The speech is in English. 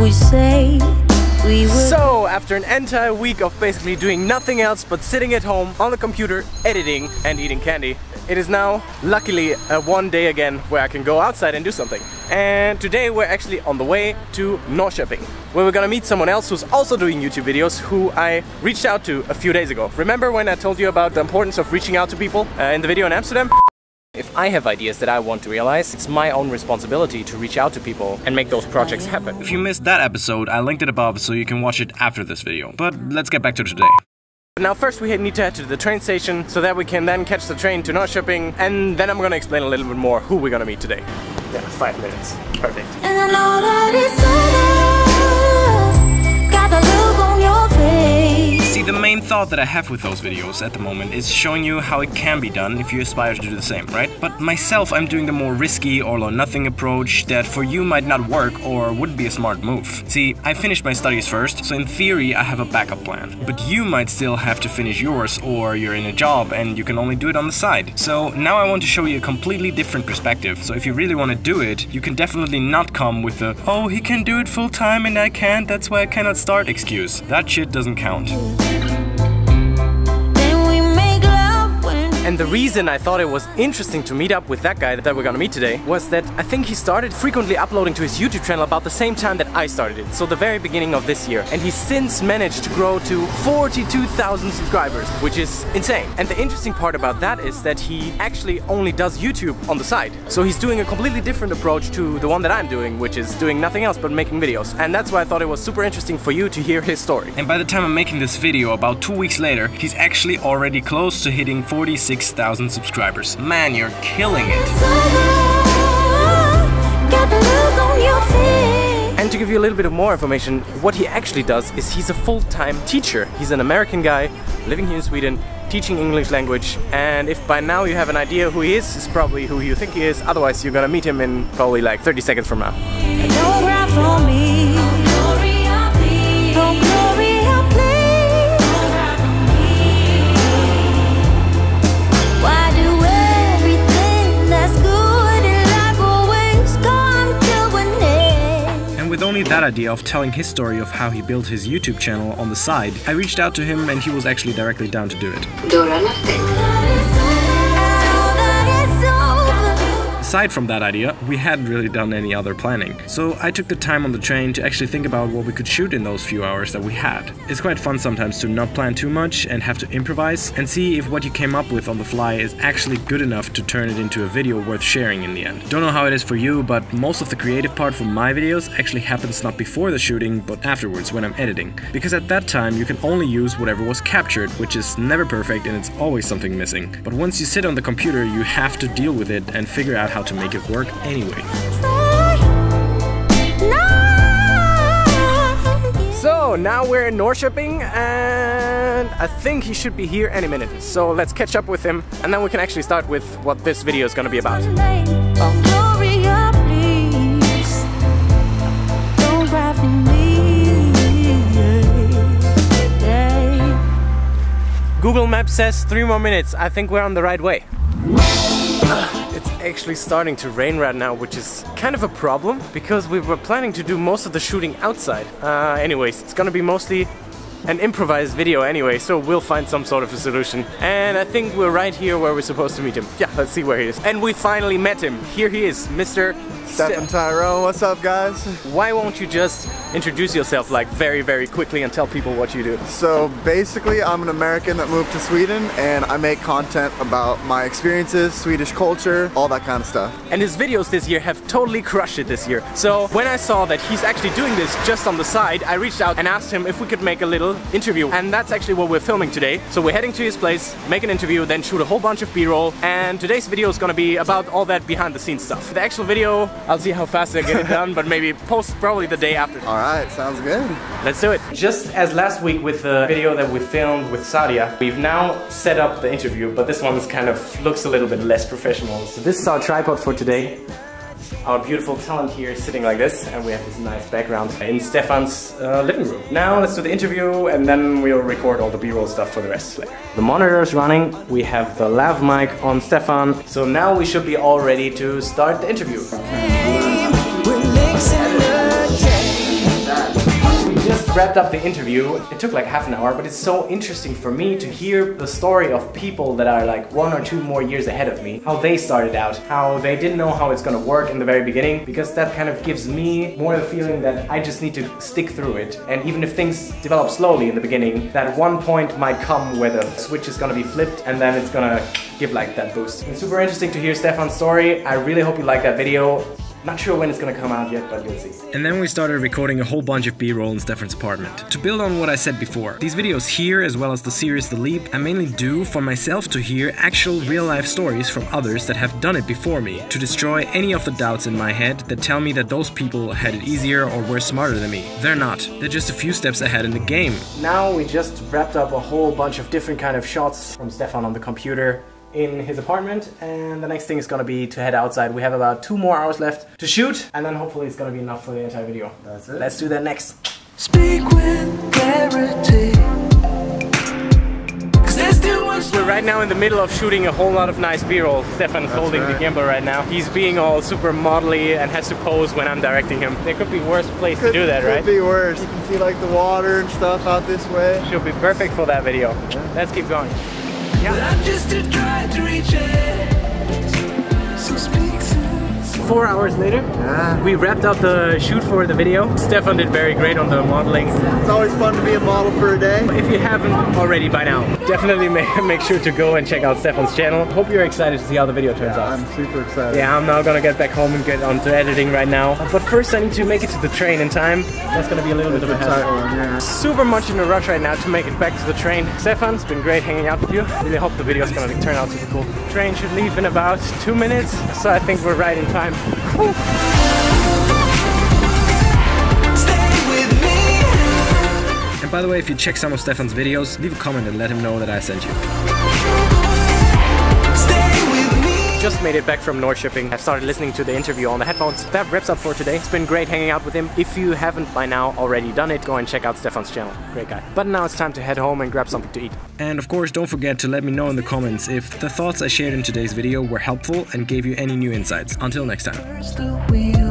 we say we would. So, after an entire week of basically doing nothing else but sitting at home on the computer, editing and eating candy, it is now, luckily, one day again where I can go outside and do something. And today we're actually on the way to Norrköping, where we're gonna meet someone else who's also doing YouTube videos, who I reached out to a few days ago. Remember when I told you about the importance of reaching out to people in the video in Amsterdam? If I have ideas that I want to realize, it's my own responsibility to reach out to people and make those projects happen. If you missed that episode, I linked it above so you can watch it after this video. But let's get back to today. Now first we need to head to the train station so that we can then catch the train to Norrköping, and then I'm gonna explain a little bit more who we're gonna meet today. Yeah, 5 minutes. Perfect. And I know that it's summer, got the look on your face. See, the main thought that I have with those videos at the moment is showing you how it can be done if you aspire to do the same, right? But myself, I'm doing the more risky all or nothing approach that for you might not work or would be a smart move. See, I finished my studies first, so in theory I have a backup plan. But you might still have to finish yours, or you're in a job and you can only do it on the side. So now I want to show you a completely different perspective. So if you really want to do it, you can definitely not come with the "oh, he can do it full time and I can't, that's why I cannot start" excuse. That shit doesn't count. And the reason I thought it was interesting to meet up with that guy that we're gonna meet today was that I think he started frequently uploading to his YouTube channel about the same time that I started it, so the very beginning of this year. And he's since managed to grow to 42,000 subscribers, which is insane. And the interesting part about that is that he actually only does YouTube on the side. So he's doing a completely different approach to the one that I'm doing, which is doing nothing else but making videos. And that's why I thought it was super interesting for you to hear his story. And by the time I'm making this video, about 2 weeks later, he's actually already close to hitting 46,000 subscribers. Man, you're killing it. And to give you a little bit of more information, what he actually does is he's a full-time teacher. He's an American guy living here in Sweden, teaching English language. And if by now you have an idea who he is, it's probably who you think he is. Otherwise, you're gonna meet him in probably like 30 seconds from now. With only that idea of telling his story of how he built his YouTube channel on the side, I reached out to him and he was actually directly down to do it. Aside from that idea, we hadn't really done any other planning. So I took the time on the train to actually think about what we could shoot in those few hours that we had. It's quite fun sometimes to not plan too much and have to improvise and see if what you came up with on the fly is actually good enough to turn it into a video worth sharing in the end. Don't know how it is for you, but most of the creative part for my videos actually happens not before the shooting, but afterwards when I'm editing. Because at that time you can only use whatever was captured, which is never perfect and it's always something missing. But once you sit on the computer, you have to deal with it and figure out how to make it work anyway. So now we're in Norrköping and I think he should be here any minute. So let's catch up with him and then we can actually start with what this video is gonna be about. Google Maps says 3 more minutes. I think we're on the right way. It's actually starting to rain right now, which is kind of a problem because we were planning to do most of the shooting outside. Anyways, it's gonna be mostly an improvised video anyway, so we'll find some sort of a solution. And I think we're right here where we're supposed to meet him. Yeah, let's see where he is. And we finally met him. Here he is, Mr. Stefan Thyron. What's up, guys? Why won't you just introduce yourself like very quickly and tell people what you do? So basically, I'm an American that moved to Sweden and I make content about my experiences, Swedish culture, all that kind of stuff. And his videos this year have totally crushed it this year. So when I saw that he's actually doing this just on the side, I reached out and asked him if we could make a little interview. And that's actually what we're filming today. So we're heading to his place, make an interview, then shoot a whole bunch of B-roll. And today's video is gonna be about all that behind the scenes stuff. The actual video, I'll see how fast I get it done, but maybe post probably the day after. Alright, sounds good. Let's do it. Just as last week with the video that we filmed with Sadia, we've now set up the interview, but this one's kind of looks a little bit less professional. So this is our tripod for today. Our beautiful talent here is sitting like this, and we have this nice background in Stefan's living room. Now let's do the interview, and then we'll record all the B-roll stuff for the rest later. The monitor is running, we have the lav mic on Stefan, so now we should be all ready to start the interview. just wrapped up the interview. It took like half an hour, but it's so interesting for me to hear the story of people that are like 1 or 2 more years ahead of me. How they started out, how they didn't know how it's gonna work in the very beginning, because that kind of gives me more the feeling that I just need to stick through it. And even if things develop slowly in the beginning, that one point might come where the switch is gonna be flipped and then it's gonna give like that boost. It's super interesting to hear Stefan's story. I really hope you like that video. Not sure when it's gonna come out yet, but you'll see. And then we started recording a whole bunch of B-roll in Stefan's apartment. To build on what I said before, these videos here, as well as the series The Leap, I mainly do for myself to hear actual real-life stories from others that have done it before me, to destroy any of the doubts in my head that tell me that those people had it easier or were smarter than me. They're not. They're just a few steps ahead in the game. Now we just wrapped up a whole bunch of different kind of shots from Stefan on the computer in his apartment, and the next thing is gonna be to head outside. We have about 2 more hours left to shoot, and then hopefully it's gonna be enough for the entire video. That's it. Let's do that next. Speak with clarity. 'Cause there's too much. We're right now in the middle of shooting a whole lot of nice B-roll. Stefan's holding the gimbal right now. He's being all super modelly and has to pose when I'm directing him. There could be worse place to do that, right? Could be worse. You can see like the water and stuff out this way. Should be perfect for that video. Yeah. Let's keep going. But I'm just trying to reach it. So speak soon. 4 hours later, we wrapped up the shoot for the video. Stefan did very great on the modeling. It's always fun to be a model for a day. If you haven't already by now, definitely make sure to go and check out Stefan's channel. Hope you're excited to see how the video turns out. I'm super excited. Yeah, I'm now gonna get back home and get onto editing right now. But first I need to make it to the train in time. That's gonna be a little bit of a hassle. Yeah. Super much in a rush right now to make it back to the train. Stefan, it's been great hanging out with you. Really hope the video is gonna turn out super cool. The train should leave in about 2 minutes, so I think we're right in time. Whew. And by the way, if you check some of Stefan's videos, leave a comment and let him know that I sent you. Just made it back from North Shipping. I started listening to the interview on the headphones. That wraps up for today. It's been great hanging out with him. If you haven't by now already done it, go and check out Stefan's channel. Great guy. But now it's time to head home and grab something to eat. And of course, don't forget to let me know in the comments if the thoughts I shared in today's video were helpful and gave you any new insights. Until next time.